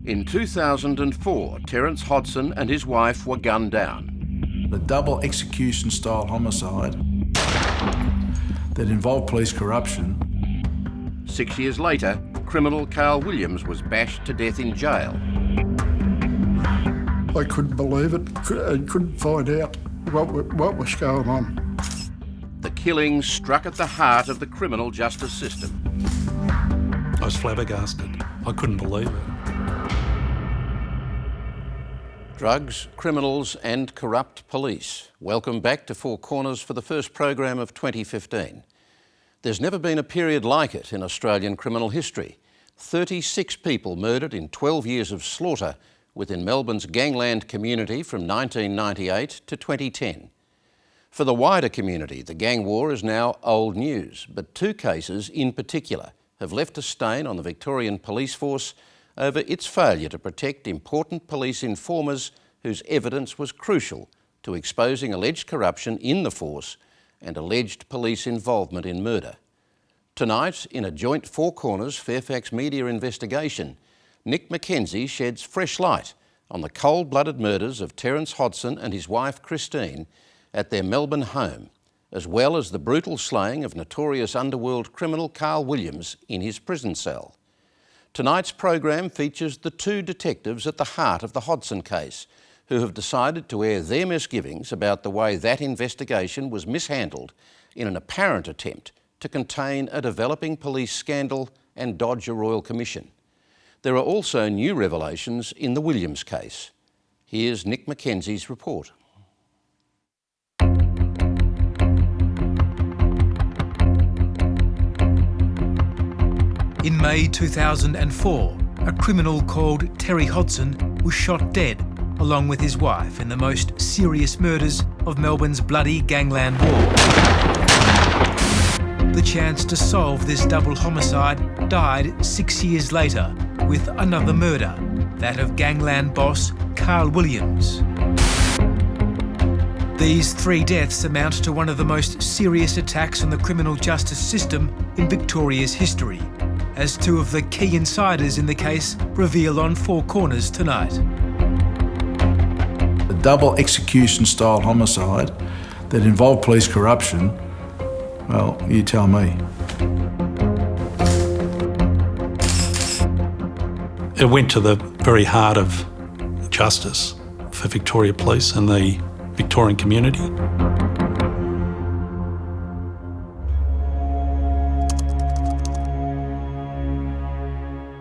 In 2004, Terrence Hodson and his wife were gunned down. The double execution style homicide that involved police corruption. 6 years later, criminal Carl Williams was bashed to death in jail. I couldn't believe it. I couldn't find out what was going on. The killing struck at the heart of the criminal justice system. I was flabbergasted. I couldn't believe it. Drugs, criminals and corrupt police. Welcome back to Four Corners for the first program of 2015. There's never been a period like it in Australian criminal history. 36 people murdered in 12 years of slaughter within Melbourne's gangland community from 1998 to 2010. For the wider community, the gang war is now old news, but two cases in particular have left a stain on the Victorian police force over its failure to protect important police informers whose evidence was crucial to exposing alleged corruption in the force and alleged police involvement in murder. Tonight, in a joint Four Corners Fairfax media investigation, Nick Mackenzie sheds fresh light on the cold-blooded murders of Terrence Hodson and his wife Christine at their Melbourne home, as well as the brutal slaying of notorious underworld criminal Carl Williams in his prison cell. Tonight's program features the two detectives at the heart of the Hodson case, who have decided to air their misgivings about the way that investigation was mishandled in an apparent attempt to contain a developing police scandal and dodge a royal commission. There are also new revelations in the Williams case. Here's Nick Mackenzie's report. In May 2004, a criminal called Terry Hodson was shot dead along with his wife in the most serious murders of Melbourne's bloody gangland war. The chance to solve this double homicide died 6 years later with another murder, that of gangland boss Carl Williams. These three deaths amount to one of the most serious attacks on the criminal justice system in Victoria's history, as two of the key insiders in the case reveal on Four Corners tonight. The double execution style homicide that involved police corruption, well, you tell me. It went to the very heart of justice for Victoria Police and the Victorian community.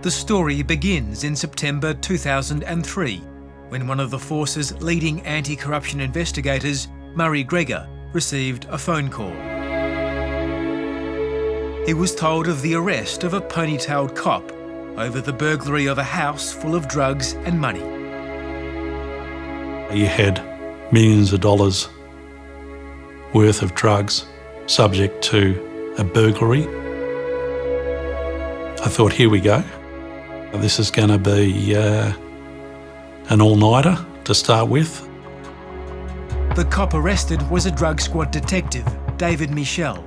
The story begins in September 2003, when one of the force's leading anti-corruption investigators, Murray Gregor, received a phone call. He was told of the arrest of a ponytailed cop over the burglary of a house full of drugs and money. You had millions of dollars worth of drugs subject to a burglary. I thought, here we go. This is going to be an all-nighter to start with. The cop arrested was a drug squad detective, David Michel.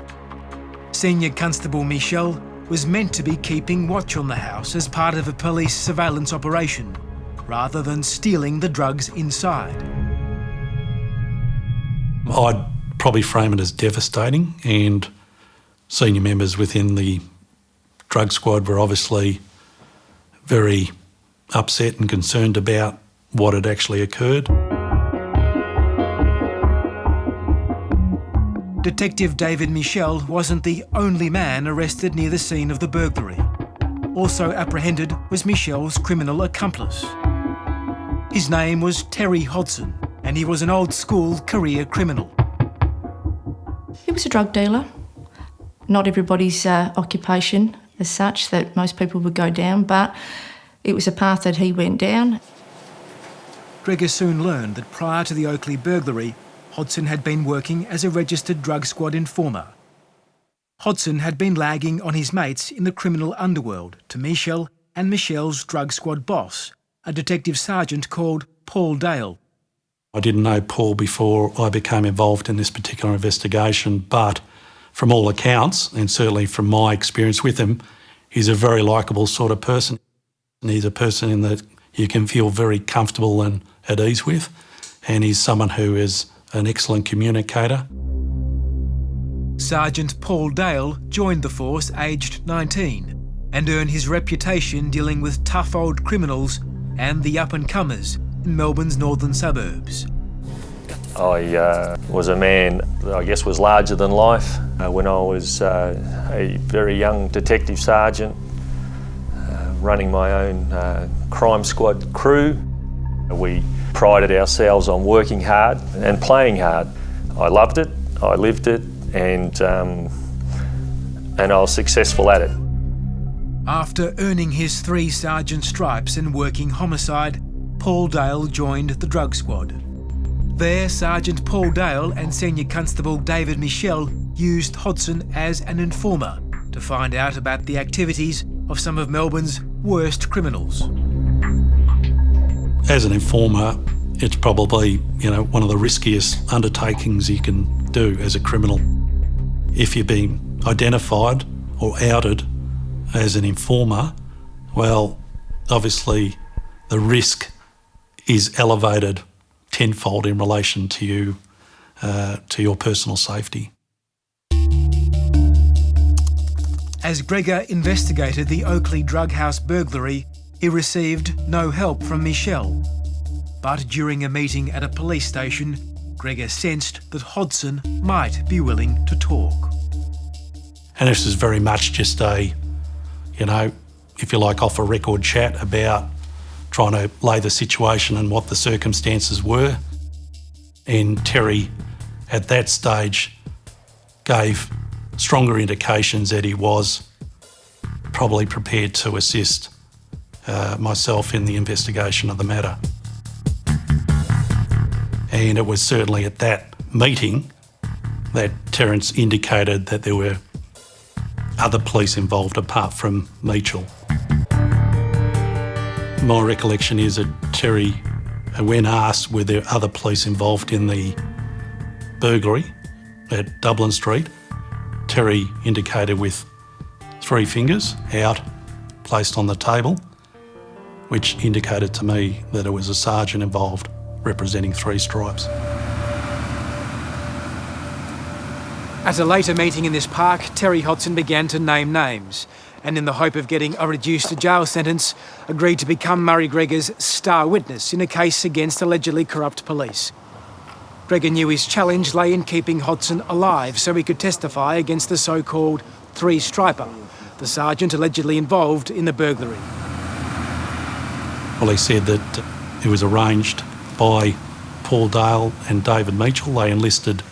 Senior Constable Michel was meant to be keeping watch on the house as part of a police surveillance operation, rather than stealing the drugs inside. I'd probably frame it as devastating, and senior members within the drug squad were obviously very upset and concerned about what had actually occurred. Detective David Michel wasn't the only man arrested near the scene of the burglary. Also apprehended was Michel's criminal accomplice. His name was Terry Hodson, and he was an old-school career criminal. He was a drug dealer. Not everybody's occupation as such that most people would go down, but it was a path that he went down. Gregor soon learned that prior to the Oakley burglary, Hodson had been working as a registered drug squad informer. Hodson had been lagging on his mates in the criminal underworld to Michel and Michel's drug squad boss, a detective sergeant called Paul Dale. I didn't know Paul before I became involved in this particular investigation, but from all accounts, and certainly from my experience with him, he's a very likeable sort of person. And he's a person in that you can feel very comfortable and at ease with, and he's someone who is an excellent communicator. Sergeant Paul Dale joined the force aged 19 and earned his reputation dealing with tough old criminals and the up-and-comers in Melbourne's northern suburbs. I was a man that I guess was larger than life when I was a very young detective sergeant running my own crime squad crew. We prided ourselves on working hard and playing hard. I loved it, I lived it, and I was successful at it. After earning his 3 sergeant stripes and working homicide, Paul Dale joined the drug squad. There, Sergeant Paul Dale and Senior Constable David Michel used Hodson as an informer to find out about the activities of some of Melbourne's worst criminals. As an informer, it's probably, one of the riskiest undertakings you can do as a criminal. If you're being identified or outed as an informer, well, obviously the risk is elevated tenfold in relation to you, to your personal safety. As Gregor investigated the Oakley drug house burglary, he received no help from Michelle. But during a meeting at a police station, Gregor sensed that Hodson might be willing to talk. And this is very much just a, if you like, off-a-record chat about trying to lay the situation and what the circumstances were. And Terry, at that stage, gave stronger indications that he was probably prepared to assist myself in the investigation of the matter. And it was certainly at that meeting that Terrence indicated that there were other police involved apart from Meachel. My recollection is that Terry, when asked were there other police involved in the burglary at Dublin Street, Terry indicated with 3 fingers out, placed on the table, which indicated to me that it was a sergeant involved representing 3 stripes. At a later meeting in this park, Terry Hodson began to name names and, in the hope of getting a reduced jail sentence, agreed to become Murray Gregor's star witness in a case against allegedly corrupt police. Gregor knew his challenge lay in keeping Hodson alive so he could testify against the so-called 3-striper, the sergeant allegedly involved in the burglary. Well, he said that it was arranged by Paul Dale and David Meachel. They enlisted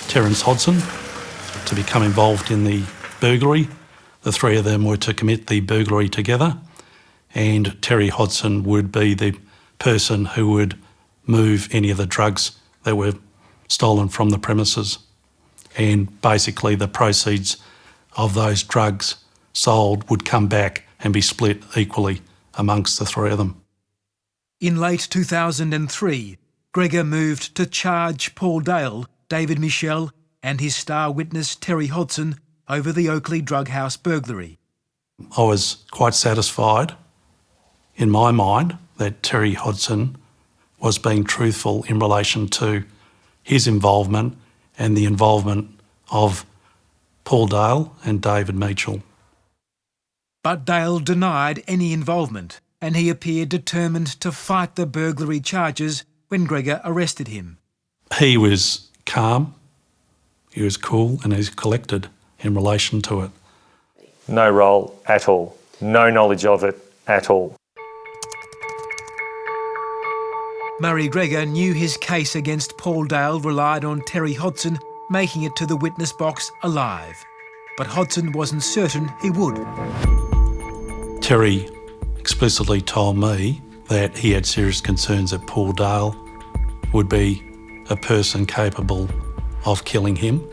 Terrence Hodson to become involved in the burglary. The 3 of them were to commit the burglary together, and Terry Hodson would be the person who would move any of the drugs that were stolen from the premises. And basically the proceeds of those drugs sold would come back and be split equally amongst the 3 of them. In late 2003, Gregor moved to charge Paul Dale, David Michel and his star witness Terry Hodson over the Oakley drug house burglary. I was quite satisfied in my mind that Terry Hodson was being truthful in relation to his involvement and the involvement of Paul Dale and David Meachel. But Dale denied any involvement, and he appeared determined to fight the burglary charges when Gregor arrested him. He was calm, he was cool, and he's collected in relation to it. No role at all. No knowledge of it at all. Murray Gregor knew his case against Paul Dale relied on Terry Hodson making it to the witness box alive. But Hodson wasn't certain he would. Terry explicitly told me that he had serious concerns that Paul Dale would be a person capable of killing him,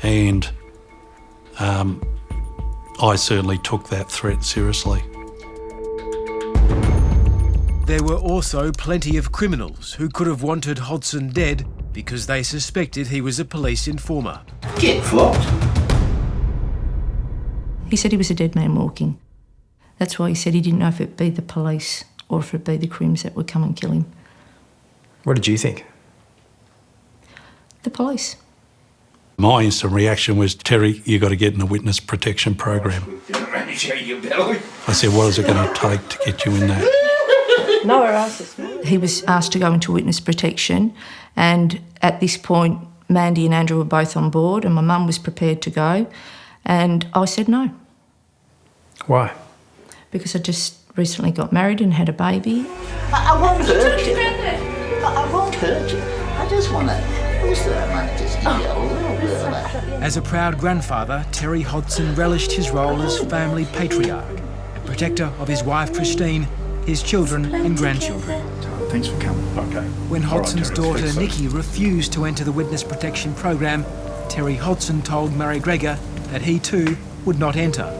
and I certainly took that threat seriously. There were also plenty of criminals who could have wanted Hodson dead because they suspected he was a police informer. Get flopped. He said he was a dead man walking. That's why he said he didn't know if it'd be the police or if it'd be the crims that would come and kill him. What did you think? The police. My instant reaction was, Terry, you got to get in the witness protection program. I said, what is it going to take to get you in that? Nowhere else. He was asked to go into witness protection, and at this point, Mandy and Andrew were both on board, and my mum was prepared to go, and I said no. Why? Because I just recently got married and had a baby. I won't hurt you. I won't hurt you. I just want to. I might just give you a little bit of that. As a proud grandfather, Terry Hodson relished his role as family patriarch and protector of his wife Christine, his children and grandchildren. Thanks for coming. Okay. When Hodson's daughter Nikki refused to enter the witness protection program, Terry Hodson told Murray Gregor that he too would not enter.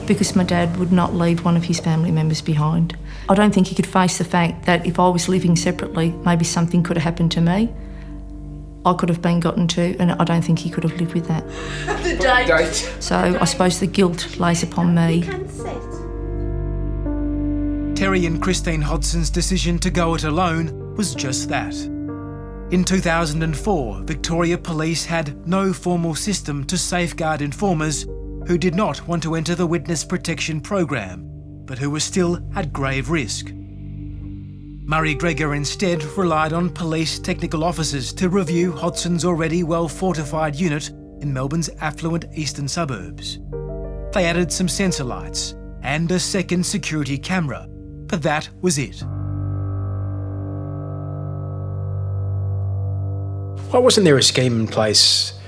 Because my dad would not leave one of his family members behind. I don't think he could face the fact that if I was living separately, maybe something could have happened to me. I could have been gotten to, and I don't think he could have lived with that. The date. So I suppose the guilt lays upon me. Terry and Christine Hodson's decision to go it alone was just that. In 2004, Victoria Police had no formal system to safeguard informers who did not want to enter the witness protection program, but who were still at grave risk. Murray Gregor instead relied on police technical officers to review Hodson's already well-fortified unit in Melbourne's affluent eastern suburbs. They added some sensor lights and a second security camera, but that was it. Why wasn't there a scheme in place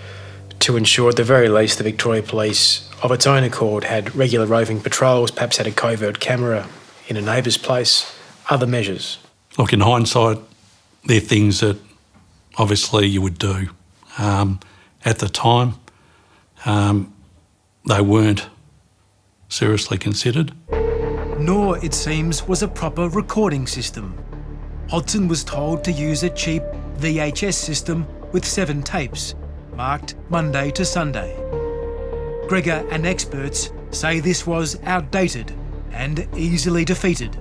to ensure at the very least the Victoria Police, of its own accord, had regular roving patrols, perhaps had a covert camera in a neighbour's place, other measures? Look, in hindsight, they're things that obviously you would do. At the time, they weren't seriously considered. Nor, it seems, was a proper recording system. Hodson was told to use a cheap VHS system with 7 tapes, marked Monday to Sunday. Gregor and experts say this was outdated and easily defeated.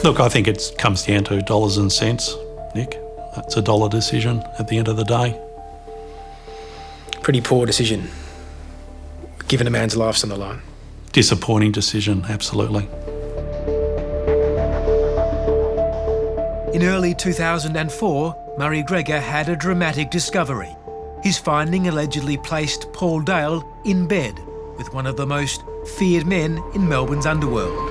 Look, I think it comes down to dollars and cents, Nick. It's a dollar decision at the end of the day. Pretty poor decision, given a man's life's on the line. Disappointing decision, absolutely. In early 2004, Murray Gregor had a dramatic discovery. His finding allegedly placed Paul Dale in bed with one of the most feared men in Melbourne's underworld.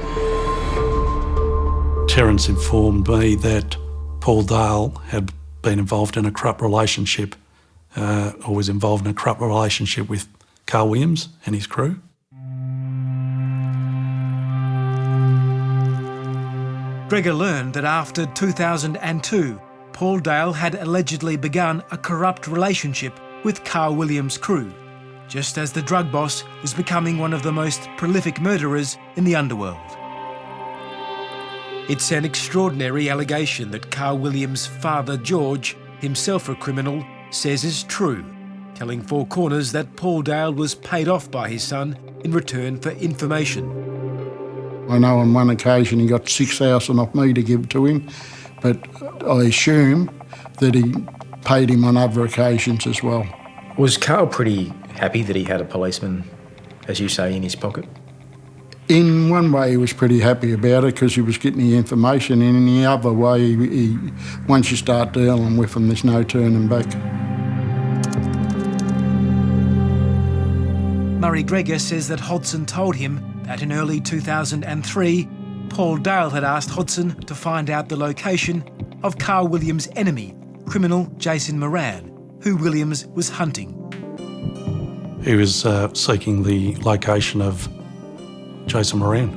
Terrence informed me that Paul Dale had been involved in a corrupt relationship, or was involved in a corrupt relationship with Carl Williams and his crew. Gregor learned that after 2002, Paul Dale had allegedly begun a corrupt relationship with Carl Williams' crew, just as the drug boss was becoming one of the most prolific murderers in the underworld. It's an extraordinary allegation that Carl Williams' father, George, himself a criminal, says is true, telling Four Corners that Paul Dale was paid off by his son in return for information. I know on one occasion he got $6,000 off me to give to him, but I assume that he paid him on other occasions as well. Was Carl pretty happy that he had a policeman, as you say, in his pocket? In one way he was pretty happy about it because he was getting the information, and in the other way, once you start dealing with him, there's no turning back. Murray Gregor says that Hodson told him that in early 2003, Paul Dale had asked Hodson to find out the location of Carl Williams' enemy, criminal Jason Moran, who Williams was hunting. He was seeking the location of Jason Moran.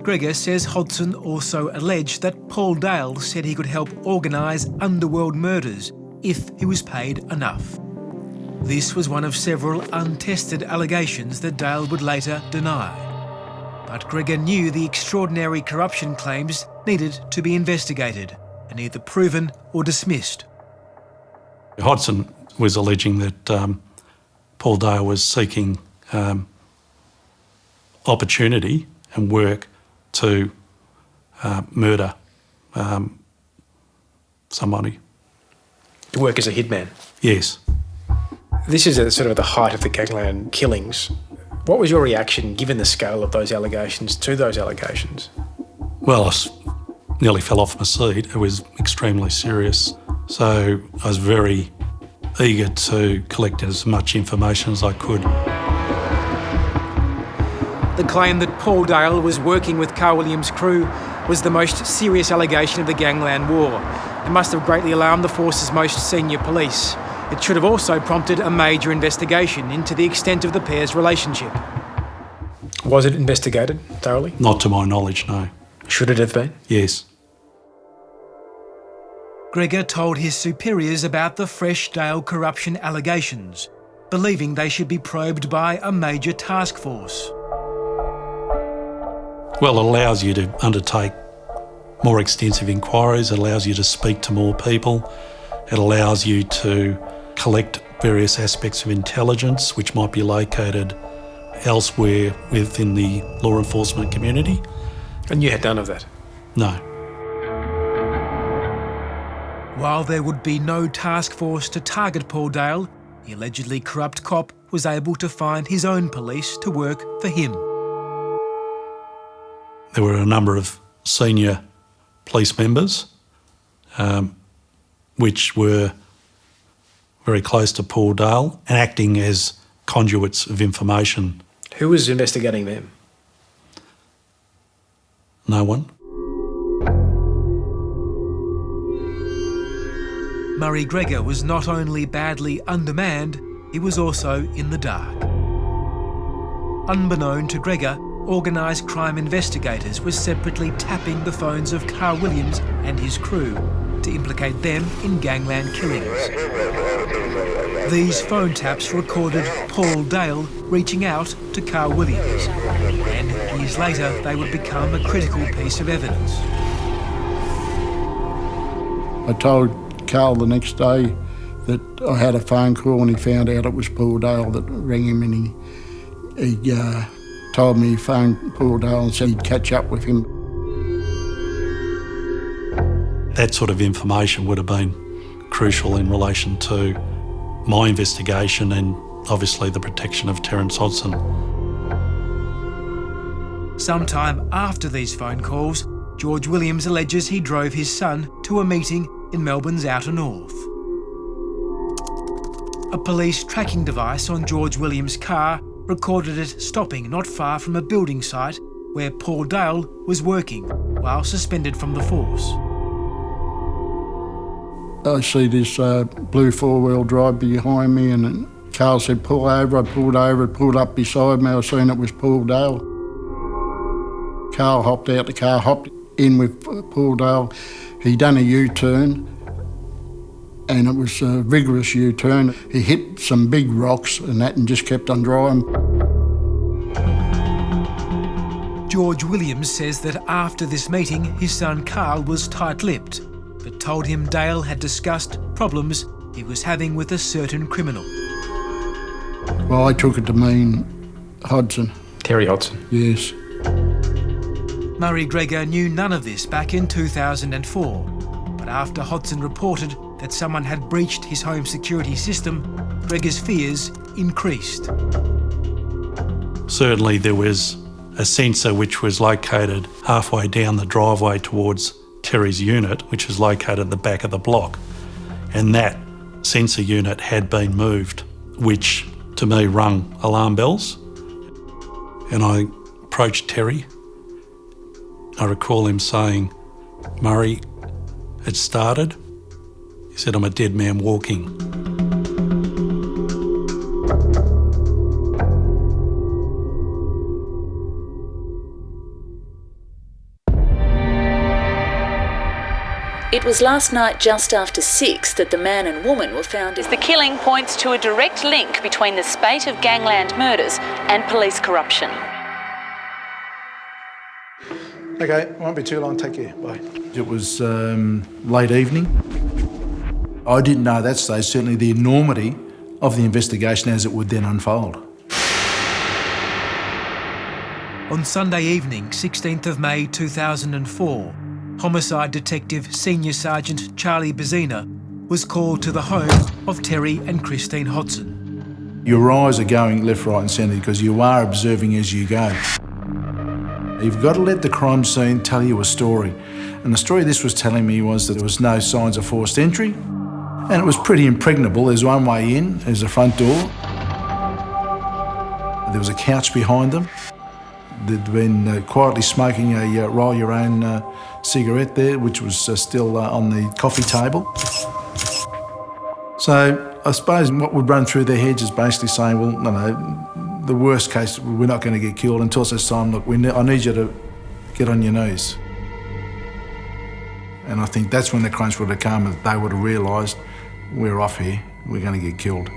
Gregor says Hodson also alleged that Paul Dale said he could help organise underworld murders if he was paid enough. This was one of several untested allegations that Dale would later deny. But Gregor knew the extraordinary corruption claims needed to be investigated and either proven or dismissed. Hodson was alleging that Paul Dale was seeking opportunity and work to murder somebody. To work as a hitman? Yes. This is at sort of the height of the gangland killings. What was your reaction, given the scale of those allegations, to those allegations? Well, I nearly fell off my seat. It was extremely serious. So I was very eager to collect as much information as I could. The claim that Paul Dale was working with Carl Williams' crew was the most serious allegation of the gangland war. It must have greatly alarmed the force's most senior police. It should have also prompted a major investigation into the extent of the pair's relationship. Was it investigated thoroughly? Not to my knowledge, no. Should it have been? Yes. Gregor told his superiors about the fresh Dale corruption allegations, believing they should be probed by a major task force. Well, it allows you to undertake more extensive inquiries, it allows you to speak to more people, it allows you to collect various aspects of intelligence which might be located elsewhere within the law enforcement community. And you had none of that? No. While there would be no task force to target Paul Dale, the allegedly corrupt cop was able to find his own police to work for him. There were a number of senior police members which were very close to Paul Dale and acting as conduits of information. Who was investigating them? No one. Murray Gregor was not only badly undermanned, he was also in the dark. Unbeknown to Gregor, organised crime investigators were separately tapping the phones of Carl Williams and his crew to implicate them in gangland killings. These phone taps recorded Paul Dale reaching out to Carl Williams, and years later they would become a critical piece of evidence. I told Carl the next day that I had a phone call and he found out it was Paul Dale that rang him, and he told me he phoned Paul Dale and said he'd catch up with him. That sort of information would have been crucial in relation to my investigation and obviously the protection of Terrence Hodson. Sometime after these phone calls, George Williams alleges he drove his son to a meeting in Melbourne's outer north. A police tracking device on George Williams' car recorded it stopping not far from a building site where Paul Dale was working while suspended from the force. I see this blue four-wheel drive behind me, and Carl said, pull over. I pulled over, it pulled up beside me. I seen it was Paul Dale. Carl hopped out the car, hopped in with Paul Dale. He done a U-turn, and it was a vigorous U-turn. He hit some big rocks and that and just kept on driving. George Williams says that after this meeting, his son Carl was tight-lipped, but told him Dale had discussed problems he was having with a certain criminal. Well, I took it to mean Hodson. Terry Hodson? Yes. Murray Gregor knew none of this back in 2004, but after Hodson reported that someone had breached his home security system, Gregor's fears increased. Certainly there was a sensor which was located halfway down the driveway towards Terry's unit, which was located at the back of the block, and that sensor unit had been moved, which to me rung alarm bells. And I approached Terry. I recall him saying, "Murray, it started." He said, "I'm a dead man walking." It was last night just after 6 that the man and woman were found. The killing points to a direct link between the spate of gangland murders and police corruption. Okay, won't be too long, take care, bye. It was late evening. I didn't know at that stage, certainly the enormity of the investigation as it would then unfold. On Sunday evening, 16th of May 2004, Homicide Detective Senior Sergeant Charlie Bezzina was called to the home of Terry and Christine Hodson. Your eyes are going left, right and centre because you are observing as you go. You've got to let the crime scene tell you a story. And the story this was telling me was that there was no signs of forced entry, and it was pretty impregnable. There's one way in, there's a front door. There was a couch behind them. They'd been quietly smoking a roll-your-own cigarette there, which was still on the coffee table. So I suppose what would run through their heads is basically saying, well, no, the worst case, we're not going to get killed until such time, look, I need you to get on your knees. And I think that's when the crunch would have come, and they would have realised, we're off here, we're going to get killed.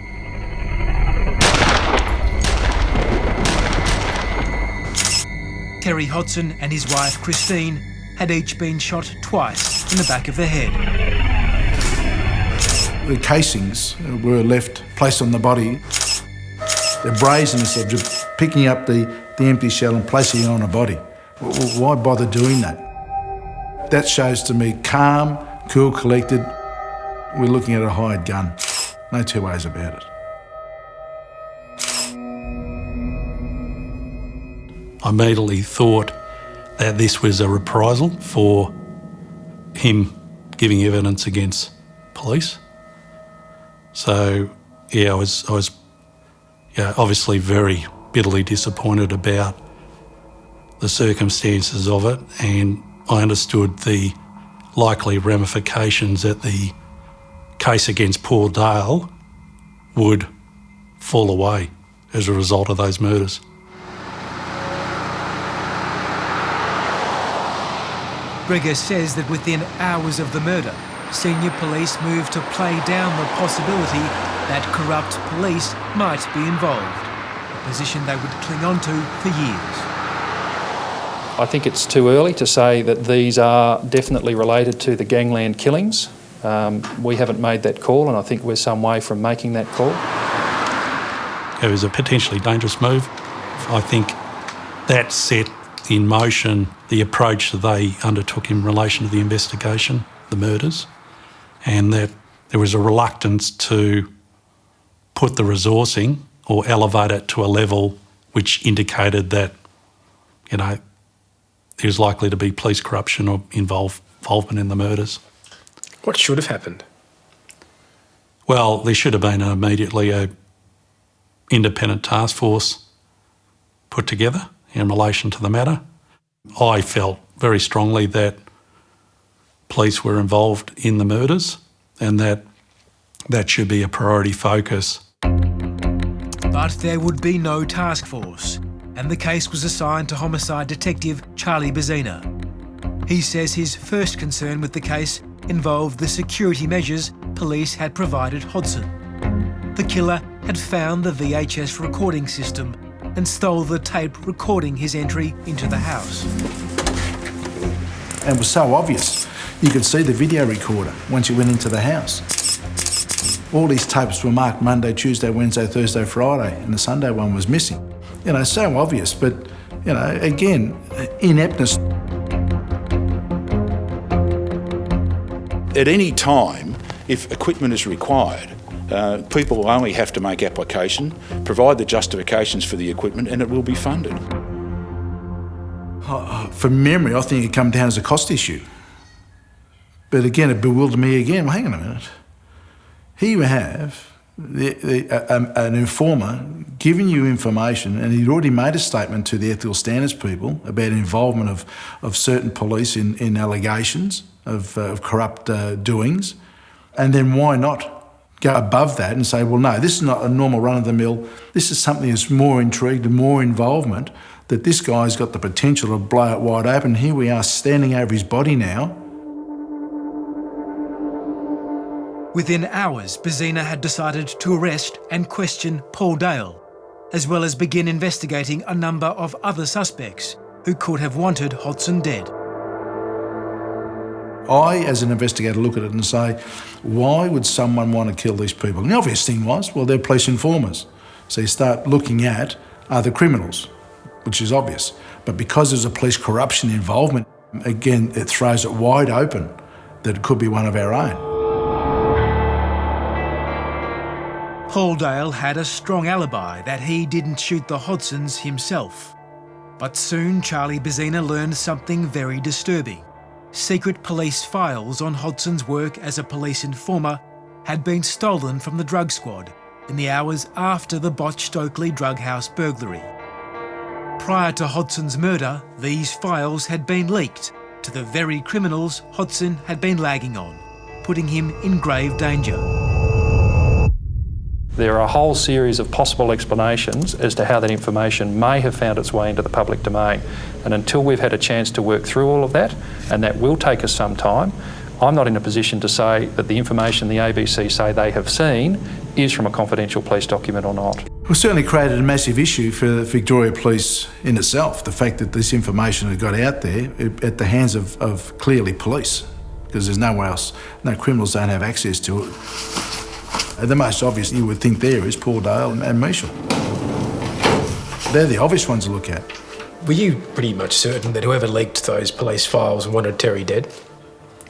Terry Hodson and his wife Christine had each been shot twice in the back of the head. The casings were placed on the body. The brazenness of just picking up the empty shell and placing it on a body. Why bother doing that? That shows to me calm, cool, collected. We're looking at a hired gun. No two ways about it. I immediately thought that this was a reprisal for him giving evidence against police. So, yeah, I was obviously very bitterly disappointed about the circumstances of it, and I understood the likely ramifications that the case against Paul Dale would fall away as a result of those murders. Gregor says that within hours of the murder, senior police moved to play down the possibility that corrupt police might be involved, a position they would cling on to for years. I think it's too early to say that these are definitely related to the gangland killings. We haven't made that call, and I think we're some way from making that call. It was a potentially dangerous move. I think that set in motion the approach that they undertook in relation to the investigation, the murders, and that there was a reluctance to put the resourcing or elevate it to a level which indicated that, there's likely to be police corruption or involvement in the murders. What should have happened? Well, there should have been immediately an independent task force put together in relation to the matter. I felt very strongly that police were involved in the murders and that should be a priority focus. But there would be no task force, and the case was assigned to homicide detective Charlie Bezzina. He says his first concern with the case involved the security measures police had provided Hodson. The killer had found the VHS recording system and stole the tape recording his entry into the house. And it was so obvious. You could see the video recorder once you went into the house. All these tapes were marked Monday, Tuesday, Wednesday, Thursday, Friday, and the Sunday one was missing. So obvious, but, again, ineptness. At any time, if equipment is required, people only have to make application, provide the justifications for the equipment, and it will be funded. From memory, I think it comes down as a cost issue. But again, it bewildered me again. Well, hang on a minute. Here you have an informer giving you information, and he'd already made a statement to the ethical standards people about involvement of certain police in allegations of corrupt doings. And then why not go above that and say, well, no, this is not a normal run-of-the-mill. This is something that's more intrigued and more involvement, that this guy's got the potential to blow it wide open. Here we are standing over his body now. Within hours, Bezzina had decided to arrest and question Paul Dale, as well as begin investigating a number of other suspects who could have wanted Hodson dead. I, as an investigator, look at it and say, why would someone want to kill these people? And the obvious thing was, well, they're police informers. So you start looking at other criminals. which is obvious. But because there's a police corruption involvement, again, it throws it wide open that it could be one of our own. Paul Dale had a strong alibi that he didn't shoot the Hodsons himself. But soon Charlie Bezzina learned something very disturbing. Secret police files on Hodson's work as a police informer had been stolen from the drug squad in the hours after the botched Oakley drug house burglary. Prior to Hodson's murder, these files had been leaked to the very criminals Hodson had been lagging on, putting him in grave danger. There are a whole series of possible explanations as to how that information may have found its way into the public domain. And until we've had a chance to work through all of that, and that will take us some time, I'm not in a position to say that the information the ABC say they have seen is from a confidential police document or not. It certainly created a massive issue for the Victoria Police in itself, the fact that this information had got out there at the hands of clearly police, because there's nowhere else, no criminals don't have access to it. The most obvious you would think there is Paul Dale and Michel. They're the obvious ones to look at. Were you pretty much certain that whoever leaked those police files wanted Terry dead?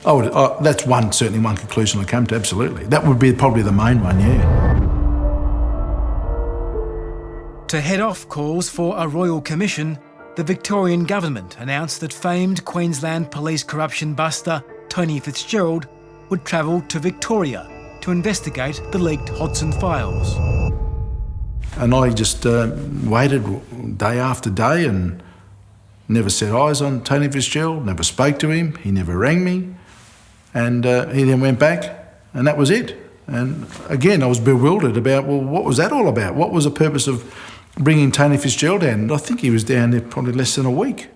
Oh, that's certainly one conclusion I come to, absolutely. That would be probably the main one, yeah. To head off calls for a royal commission, the Victorian government announced that famed Queensland police corruption buster Tony Fitzgerald would travel to Victoria to investigate the leaked Hodson files. And I just waited day after day and never set eyes on Tony Fitzgerald, never spoke to him, he never rang me, and he then went back, and that was it. And again, I was bewildered about, well, what was that all about? What was the purpose of bringing Tony Fitzgerald down? I think he was down there probably less than a week.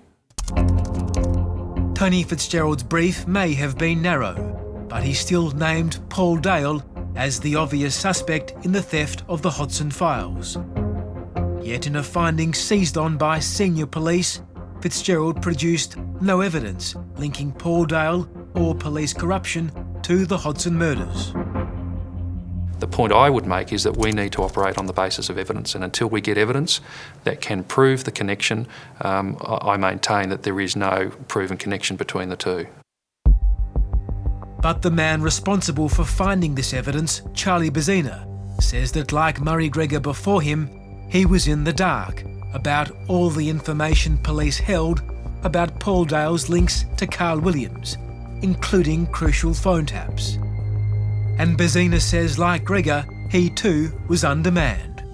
Tony Fitzgerald's brief may have been narrow, but he still named Paul Dale as the obvious suspect in the theft of the Hodson files. Yet in a finding seized on by senior police, Fitzgerald produced no evidence linking Paul Dale or police corruption to the Hodson murders. The point I would make is that we need to operate on the basis of evidence, and until we get evidence that can prove the connection, I maintain that there is no proven connection between the two. But the man responsible for finding this evidence, Charlie Bezzina, says that like Murray Greger before him, he was in the dark about all the information police held about Paul Dale's links to Carl Williams, including crucial phone taps. And Bezzina says, like Greger, he too was undermanned.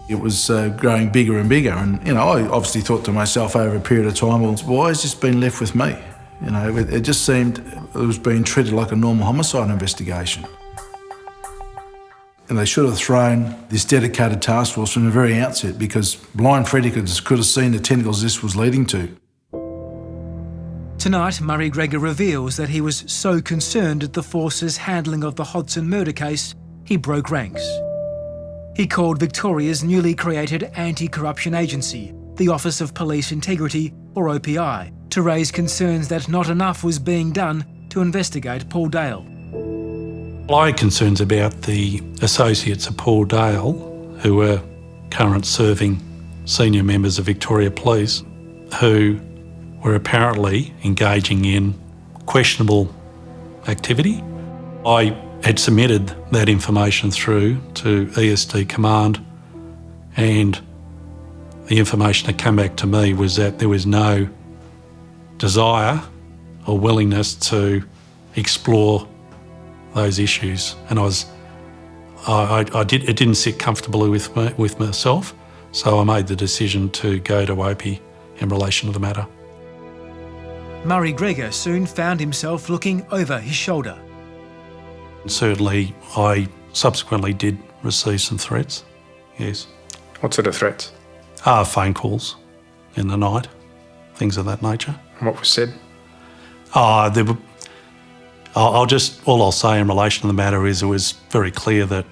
It was growing bigger and bigger, and I obviously thought to myself over a period of time, well, why has this been left with me? It just seemed it was being treated like a normal homicide investigation. And they should have thrown this dedicated task force from the very outset, because blind Freddie could have seen the tentacles this was leading to. Tonight, Murray Greger reveals that he was so concerned at the force's handling of the Hodson murder case, he broke ranks. He called Victoria's newly created anti-corruption agency, the Office of Police Integrity, or OPI, to raise concerns that not enough was being done to investigate Paul Dale. I had concerns about the associates of Paul Dale, who were current serving senior members of Victoria Police, who were apparently engaging in questionable activity. I had submitted that information through to ESD Command, and the information that came back to me was that there was no desire or willingness to explore those issues, and it didn't sit comfortably with myself, so I made the decision to go to OPI in relation to the matter. Murray Greger soon found himself looking over his shoulder. Certainly, I subsequently did receive some threats, yes. What sort of threats? Phone calls in the night, things of that nature. And what was said? There were. All I'll say in relation to the matter is it was very clear that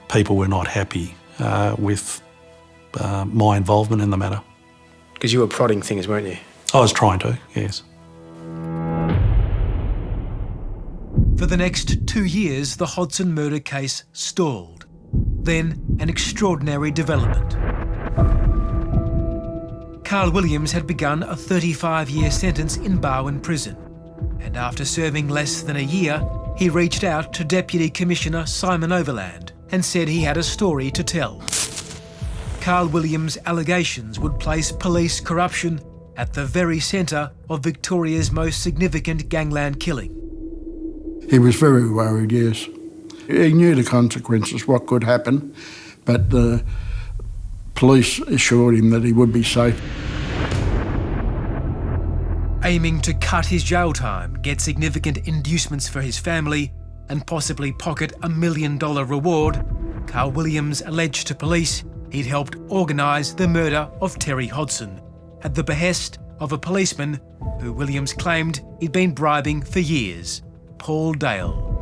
people were not happy with my involvement in the matter. Because you were prodding things, weren't you? I was trying to, yes. For the next 2 years, the Hodson murder case stalled. Then an extraordinary development. Carl Williams had begun a 35-year sentence in Barwon Prison, and after serving less than a year, he reached out to Deputy Commissioner Simon Overland and said he had a story to tell. Carl Williams' allegations would place police corruption at the very centre of Victoria's most significant gangland killing. He was very worried, yes. He knew the consequences, what could happen, but the police assured him that he would be safe. Aiming to cut his jail time, get significant inducements for his family, and possibly pocket $1 million reward, Carl Williams alleged to police he'd helped organise the murder of Terry Hodson at the behest of a policeman who Williams claimed he'd been bribing for years, Paul Dale.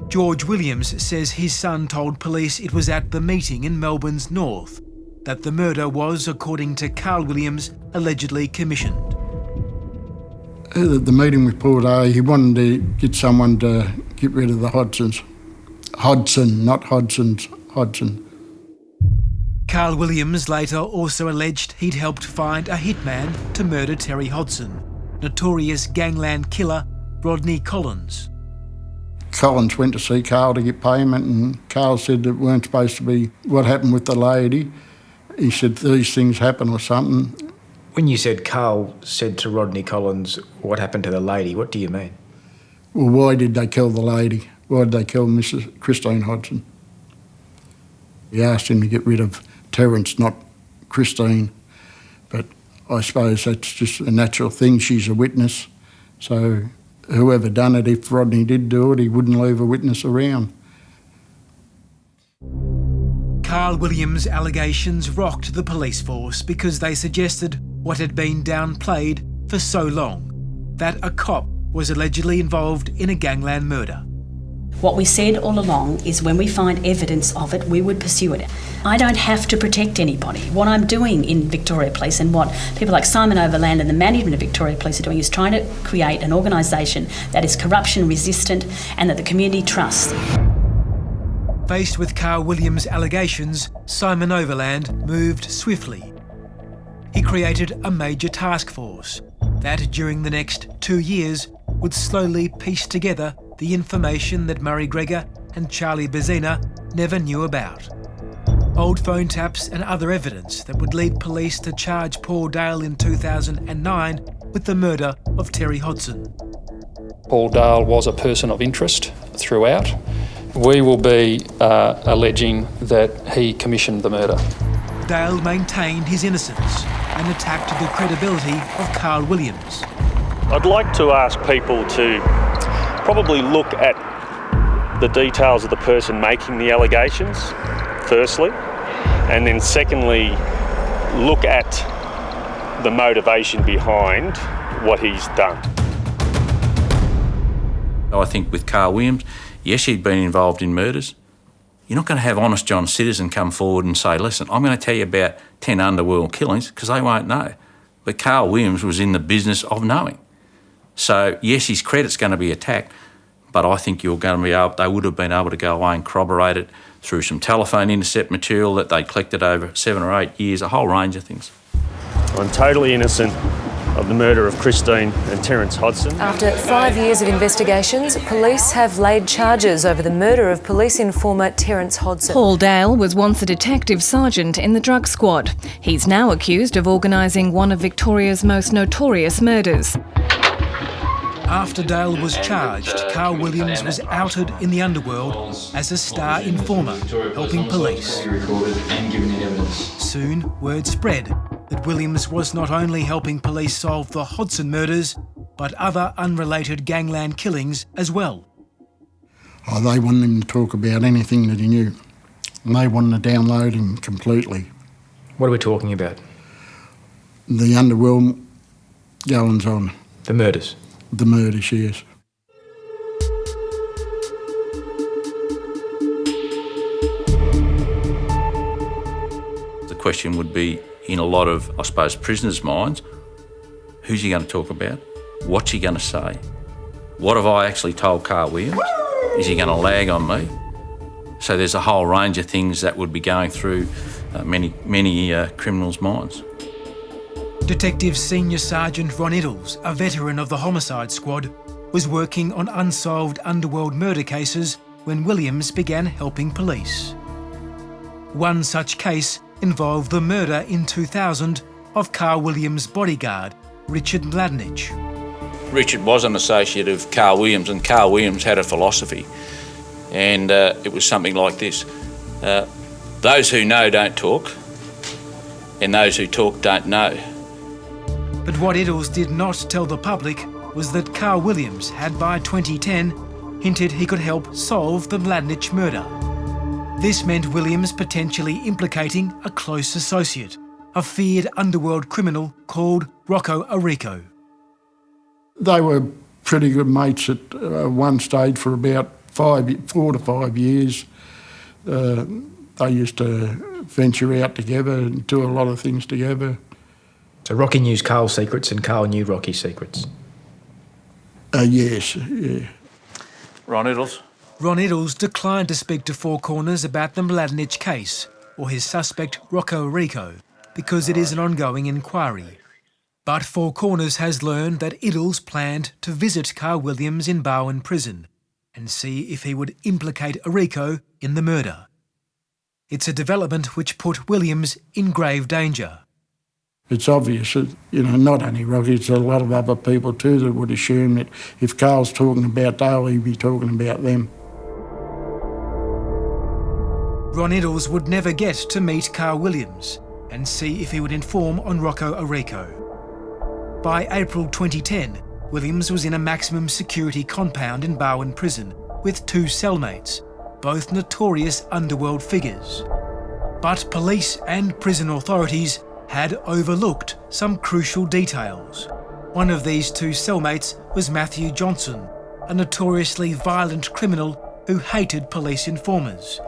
George Williams says his son told police it was at the meeting in Melbourne's north that the murder was, according to Carl Williams, allegedly commissioned. At the meeting with Paul Dale, he wanted to get someone to get rid of the Hodsons. Hodson, not Hodsons, Hodson. Carl Williams later also alleged he'd helped find a hitman to murder Terry Hodson, notorious gangland killer Rodney Collins. Collins went to see Carl to get payment, and Carl said it weren't supposed to be what happened with the lady. He said these things happen or something. When you said Carl said to Rodney Collins, what happened to the lady, what do you mean? Well, why did they kill the lady? Why did they kill Mrs. Christine Hodson? He asked him to get rid of Terrence, not Christine. But I suppose that's just a natural thing. She's a witness. So whoever done it, if Rodney did do it, he wouldn't leave a witness around. Carl Williams' allegations rocked the police force because they suggested what had been downplayed for so long, that a cop was allegedly involved in a gangland murder. What we said all along is when we find evidence of it, we would pursue it. I don't have to protect anybody. What I'm doing in Victoria Police and what people like Simon Overland and the management of Victoria Police are doing is trying to create an organisation that is corruption resistant and that the community trusts. Faced with Carl Williams' allegations, Simon Overland moved swiftly. He created a major task force that, during the next 2 years, would slowly piece together the information that Murray Greger and Charlie Bezzina never knew about. Old phone taps and other evidence that would lead police to charge Paul Dale in 2009 with the murder of Terry Hodson. Paul Dale was a person of interest throughout. We will be alleging that he commissioned the murder. Dale maintained his innocence and attacked the credibility of Carl Williams. I'd like to ask people to probably look at the details of the person making the allegations, firstly, and then secondly, look at the motivation behind what he's done. I think with Carl Williams, yes, he'd been involved in murders. You're not going to have honest John Citizen come forward and say, listen, I'm going to tell you about 10 underworld killings, because they won't know. But Carl Williams was in the business of knowing. So, yes, his credit's going to be attacked, but I think you're going to be able, they would have been able to go away and corroborate it through some telephone intercept material that they collected over 7 or 8 years, a whole range of things. I'm totally innocent of the murder of Christine and Terrence Hodson. After 5 years of investigations, police have laid charges over the murder of police informer Terrence Hodson. Paul Dale was once a detective sergeant in the drug squad. He's now accused of organising one of Victoria's most notorious murders. After Dale was charged, Carl Williams was outed in the underworld as a star informer, helping police. Soon, word spread that Williams was not only helping police solve the Hodson murders, but other unrelated gangland killings as well. Oh, they wanted him to talk about anything that he knew. And they wanted to download him completely. What are we talking about? The underworld goings on. The murders? The murders, yes. The question would be, in a lot of, I suppose, prisoners' minds, who's he going to talk about? What's he going to say? What have I actually told Carl Williams? Is he going to lag on me? So there's a whole range of things that would be going through many criminals' minds. Detective Senior Sergeant Ron Iddles, a veteran of the homicide squad, was working on unsolved underworld murder cases when Williams began helping police. One such case involved the murder in 2000 of Carl Williams' bodyguard, Richard Mladnich. Richard was an associate of Carl Williams, and Carl Williams had a philosophy, and it was something like this. Those who know don't talk, and those who talk don't know. But what Iddles did not tell the public was that Carl Williams had by 2010 hinted he could help solve the Mladnich murder. This meant Williams potentially implicating a close associate, a feared underworld criminal called Rocco Arrico. They were pretty good mates at one stage for about 4 to 5 years. They used to venture out together and do a lot of things together. So Rocky knew Carl's secrets and Carl knew Rocky's secrets? Yes, yeah. Ron Iddles? Ron Iddles declined to speak to Four Corners about the Mladnich case or his suspect Rocco Arrico because it is an ongoing inquiry. But Four Corners has learned that Iddles planned to visit Carl Williams in Barwon Prison and see if he would implicate Arrico in the murder. It's a development which put Williams in grave danger. It's obvious that, not only Rocky, it's a lot of other people too that would assume that if Carl's talking about Dale, he'd be talking about them. Ron Iddles would never get to meet Carl Williams and see if he would inform on Rocco Arrico. By April 2010, Williams was in a maximum security compound in Barwon Prison with 2 cellmates, both notorious underworld figures. But police and prison authorities had overlooked some crucial details. One of these 2 cellmates was Matthew Johnson, a notoriously violent criminal who hated police informers.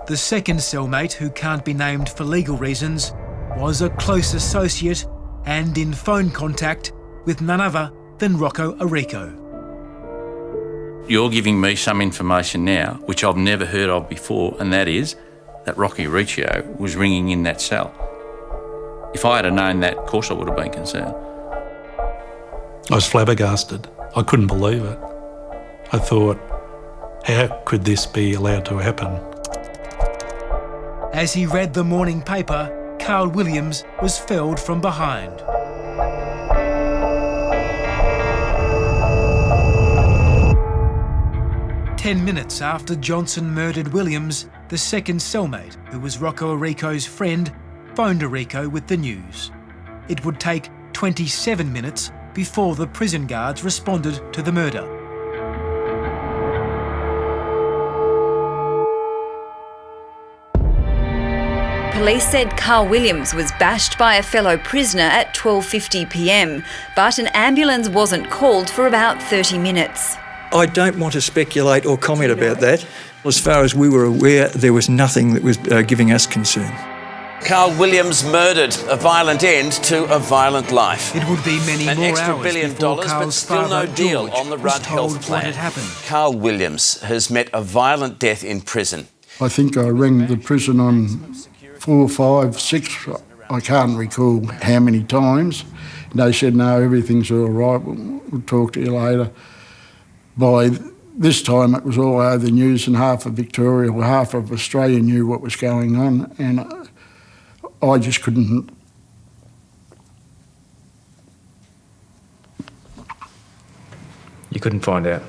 The second cellmate, who can't be named for legal reasons, was a close associate and in phone contact with none other than Rocco Arrico. You're giving me some information now which I've never heard of before, and that is that Rocky Arrico was ringing in that cell. If I had known that, of course I would have been concerned. I was flabbergasted. I couldn't believe it. I thought, how could this be allowed to happen? As he read the morning paper, Carl Williams was felled from behind. Ten minutes after Johnson murdered Williams, the second cellmate, who was Rocco Arrico's friend, phoned Arrico with the news. It would take 27 minutes before the prison guards responded to the murder. Police said Carl Williams was bashed by a fellow prisoner at 12:50 p.m, but an ambulance wasn't called for about 30 minutes. I don't want to speculate or comment about that. As far as we were aware, there was nothing that was giving us concern. Carl Williams murdered, a violent end to a violent life. It would be many An more extra hours $1 billion, before but Carl's still no father, deal George, on the was Rudd told health plan. what had happened. Carl Williams has met a violent death in prison. I think I rang the prison on 4, 5, 6, I can't recall how many times. They said, no, everything's all right, we'll talk to you later. By this time it was all over the news, and half of Victoria or half of Australia knew what was going on, and I just couldn't. You couldn't find out?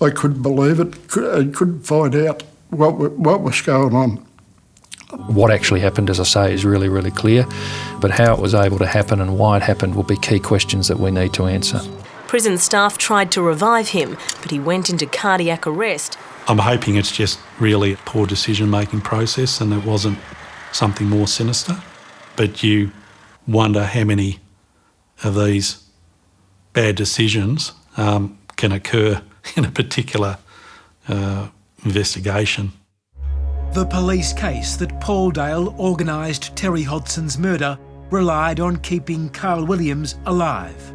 I couldn't believe it. I couldn't find out what was going on. What actually happened, as I say, is really, really clear, but how it was able to happen and why it happened will be key questions that we need to answer. Prison staff tried to revive him, but he went into cardiac arrest. I'm hoping it's just really a poor decision-making process and it wasn't something more sinister. But you wonder how many of these bad decisions can occur in a particular investigation. The police case that Paul Dale organised Terry Hodson's murder relied on keeping Carl Williams alive.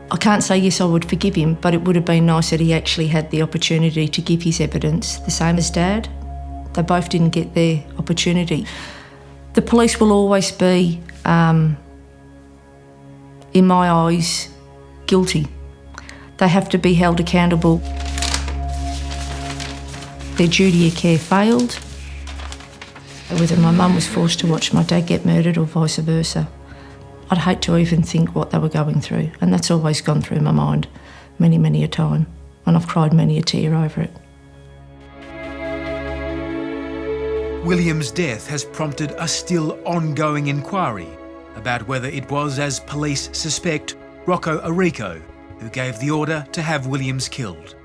I can't say yes, I would forgive him, but it would have been nice that he actually had the opportunity to give his evidence, the same as Dad. They both didn't get their opportunity. The police will always be, in my eyes, guilty. They have to be held accountable. Their duty of care failed. Whether my mum was forced to watch my dad get murdered or vice versa, I'd hate to even think what they were going through, and that's always gone through my mind many, many a time, and I've cried many a tear over it. Williams' death has prompted a still ongoing inquiry about whether it was, as police suspect, Rocco Arico who gave the order to have Williams killed.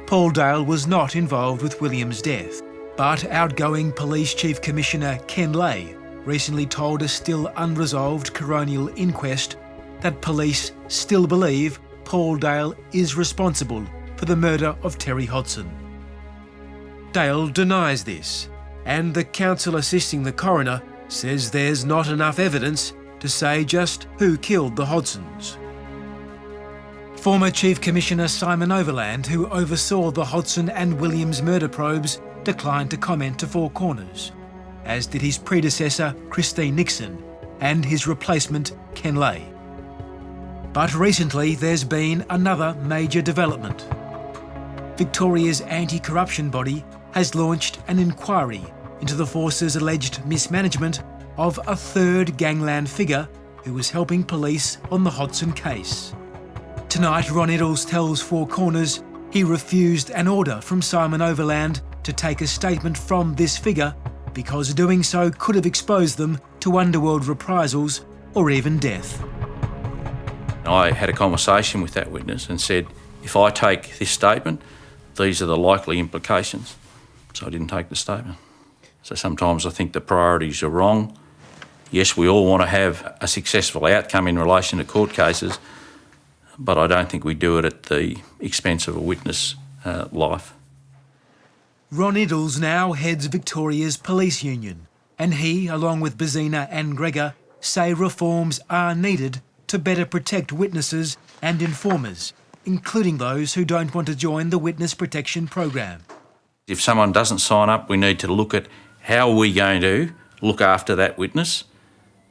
Paul Dale was not involved with Williams' death, but outgoing Police Chief Commissioner Ken Lay recently told a still unresolved coronial inquest that police still believe Paul Dale is responsible for the murder of Terry Hodson. Dale denies this, and the counsel assisting the coroner says there's not enough evidence to say just who killed the Hodsons. Former Chief Commissioner Simon Overland, who oversaw the Hodson and Williams murder probes, declined to comment to Four Corners, as did his predecessor Christine Nixon and his replacement Ken Lay. But recently there's been another major development. Victoria's anti-corruption body has launched an inquiry into the force's alleged mismanagement of a third gangland figure who was helping police on the Hodson case. Tonight, Ron Eddles tells Four Corners he refused an order from Simon Overland to take a statement from this figure because doing so could have exposed them to underworld reprisals or even death. I had a conversation with that witness and said, if I take this statement, these are the likely implications. So I didn't take the statement. So sometimes I think the priorities are wrong. Yes, we all want to have a successful outcome in relation to court cases, but I don't think we do it at the expense of a witness' life. Ron Eddles now heads Victoria's police union, and he, along with Bazina and Gregor, say reforms are needed to better protect witnesses and informers, including those who don't want to join the witness protection program. If someone doesn't sign up, we need to look at how are we going to look after that witness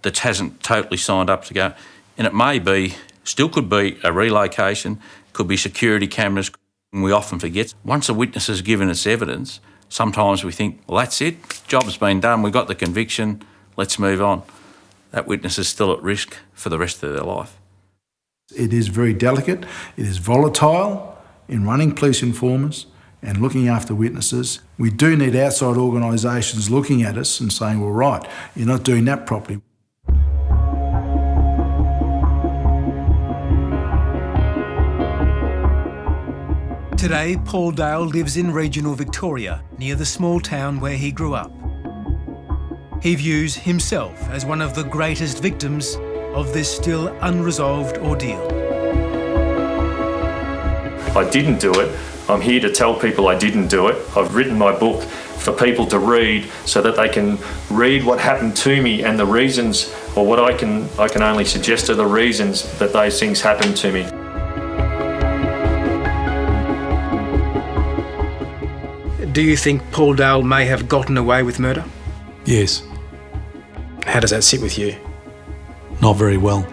that hasn't totally signed up to go. And it may be, still could be a relocation, could be security cameras. We often forget, once a witness has given its evidence, sometimes we think, well, that's it, job's been done, we got the conviction, let's move on. That witness is still at risk for the rest of their life. It is very delicate, it is volatile in running police informers and looking after witnesses. We do need outside organisations looking at us and saying, well, right, you're not doing that properly. Today, Paul Dale lives in regional Victoria, near the small town where he grew up. He views himself as one of the greatest victims of this still unresolved ordeal. If I didn't do it, I'm here to tell people I didn't do it. I've written my book for people to read so that they can read what happened to me and the reasons, or what I can only suggest are the reasons that those things happened to me. Do you think Paul Dale may have gotten away with murder? Yes. How does that sit with you? Not very well.